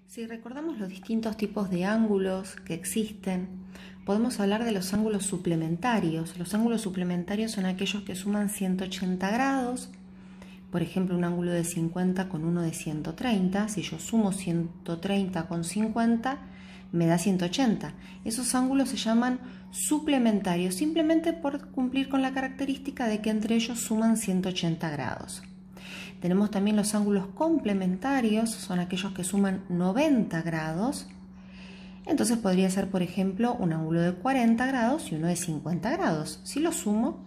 Si recordamos los distintos tipos de ángulos que existen, podemos hablar de los ángulos suplementarios. Los ángulos suplementarios son aquellos que suman 180 grados, por ejemplo, un ángulo de 50 con uno de 130. Si yo sumo 130 con 50, me da 180. Esos ángulos se llaman suplementarios, simplemente por cumplir con la característica de que entre ellos suman 180 grados. Tenemos también los ángulos complementarios, son aquellos que suman 90 grados. Entonces podría ser, por ejemplo, un ángulo de 40 grados y uno de 50 grados. Si los sumo,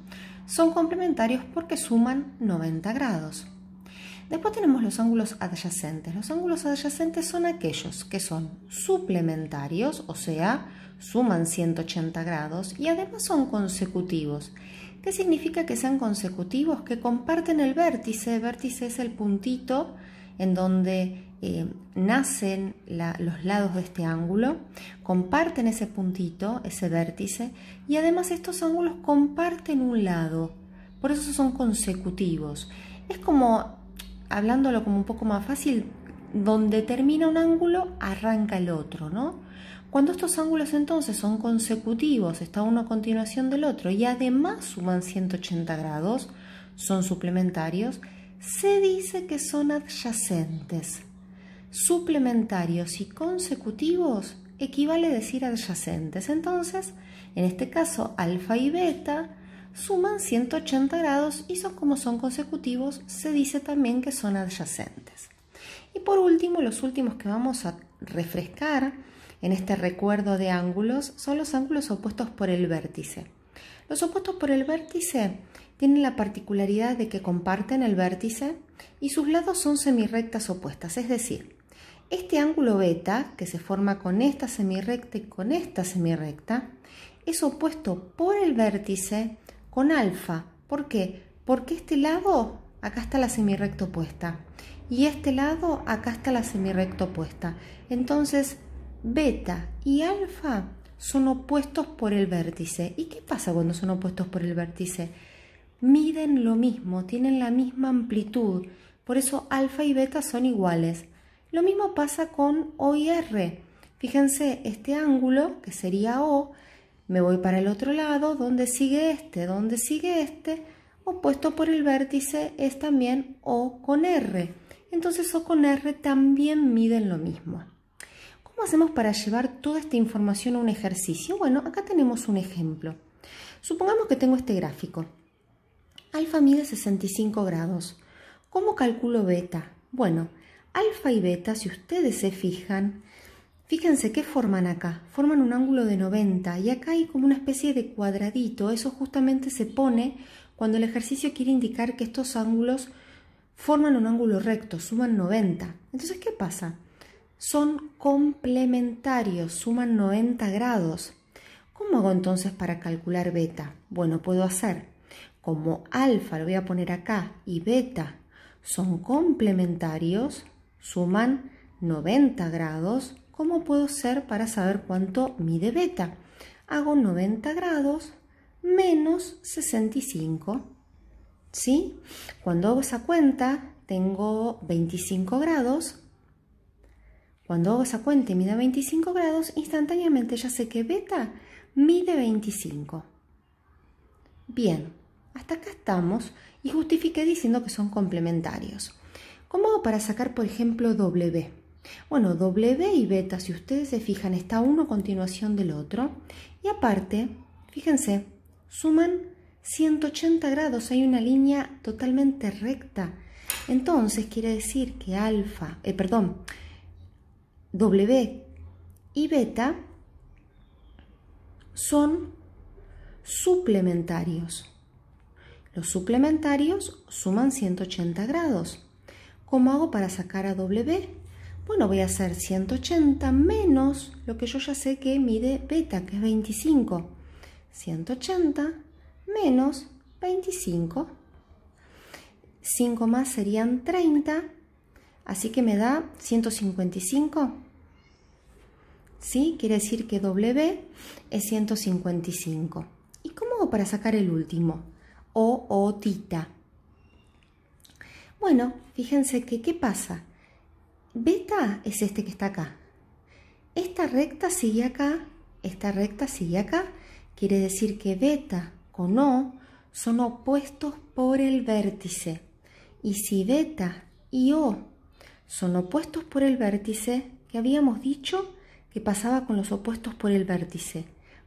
son complementarios porque suman 90 grados. Después tenemos los ángulos adyacentes. Los ángulos adyacentes son aquellos que son suplementarios, o sea, suman 180 grados y además son consecutivos. ¿Qué significa que sean consecutivos? Que comparten el vértice. El vértice es el puntito en donde nacen los lados de este ángulo, comparten ese puntito, ese vértice, y además estos ángulos comparten un lado, por eso son consecutivos. Es como, hablándolo como un poco más fácil, donde termina un ángulo, arranca el otro, ¿no? Cuando estos ángulos entonces son consecutivos, está uno a continuación del otro y además suman 180 grados, son suplementarios, se dice que son adyacentes. Suplementarios y consecutivos equivale a decir adyacentes. Entonces, en este caso, alfa y beta suman 180 grados y como son consecutivos, se dice también que son adyacentes. Y por último, los últimos que vamos a refrescar en este recuerdo de ángulos son los ángulos opuestos por el vértice. Los opuestos por el vértice tienen la particularidad de que comparten el vértice y sus lados son semirrectas opuestas, es decir, este ángulo beta, que se forma con esta semirrecta y con esta semirrecta, es opuesto por el vértice con alfa. ¿Por qué? Porque este lado, acá está la semirrecta opuesta, y este lado, acá está la semirrecta opuesta. Entonces, beta y alfa son opuestos por el vértice. ¿Y qué pasa cuando son opuestos por el vértice? Miden lo mismo, tienen la misma amplitud, por eso alfa y beta son iguales. Lo mismo pasa con O y R. Fíjense, este ángulo, que sería O, me voy para el otro lado, donde sigue este, opuesto por el vértice es también O con R. Entonces O con R también miden lo mismo. ¿Cómo hacemos para llevar toda esta información a un ejercicio? Bueno, acá tenemos un ejemplo. Supongamos que tengo este gráfico. Alfa mide 65 grados. ¿Cómo calculo beta? Bueno, alfa y beta, si ustedes se fijan, fíjense qué forman acá. Forman un ángulo de 90 y acá hay como una especie de cuadradito. Eso justamente se pone cuando el ejercicio quiere indicar que estos ángulos forman un ángulo recto, suman 90. Entonces, ¿qué pasa? Son complementarios, suman 90 grados. ¿Cómo hago entonces para calcular beta? Bueno, puedo hacer, como alfa lo voy a poner acá y beta son complementarios, suman 90 grados, ¿cómo puedo hacer para saber cuánto mide beta? Hago 90 grados menos 65, ¿sí? Cuando hago esa cuenta, tengo 25 grados. Cuando hago esa cuenta y mide 25 grados, instantáneamente ya sé que beta mide 25. Bien, hasta acá estamos y justifiqué diciendo que son complementarios. ¿Cómo hago para sacar, por ejemplo, W? Bueno, W y beta, si ustedes se fijan, está uno a continuación del otro. Y aparte, fíjense, suman 180 grados, hay una línea totalmente recta. Entonces, quiere decir que W y beta son suplementarios. Los suplementarios suman 180 grados. ¿Cómo hago para sacar a W? Bueno, voy a hacer 180 menos lo que yo ya sé que mide beta, que es 25. 180 menos 25. 5 más serían 30. Así que me da 155. ¿Sí? Quiere decir que W es 155. ¿Y cómo hago para sacar el último? O tita. Bueno, fíjense que ¿qué pasa? Beta es este que está acá. Esta recta sigue acá, esta recta sigue acá. Quiere decir que beta con O son opuestos por el vértice. Y si beta y O son opuestos por el vértice, ¿qué habíamos dicho? Que pasaba con los opuestos por el vértice.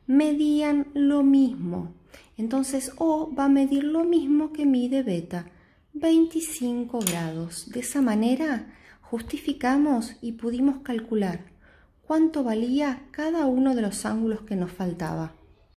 Medían lo mismo. Entonces O va a medir lo mismo que mide beta, 25 grados. De esa manera justificamos y pudimos calcular cuánto valía cada uno de los ángulos que nos faltaba.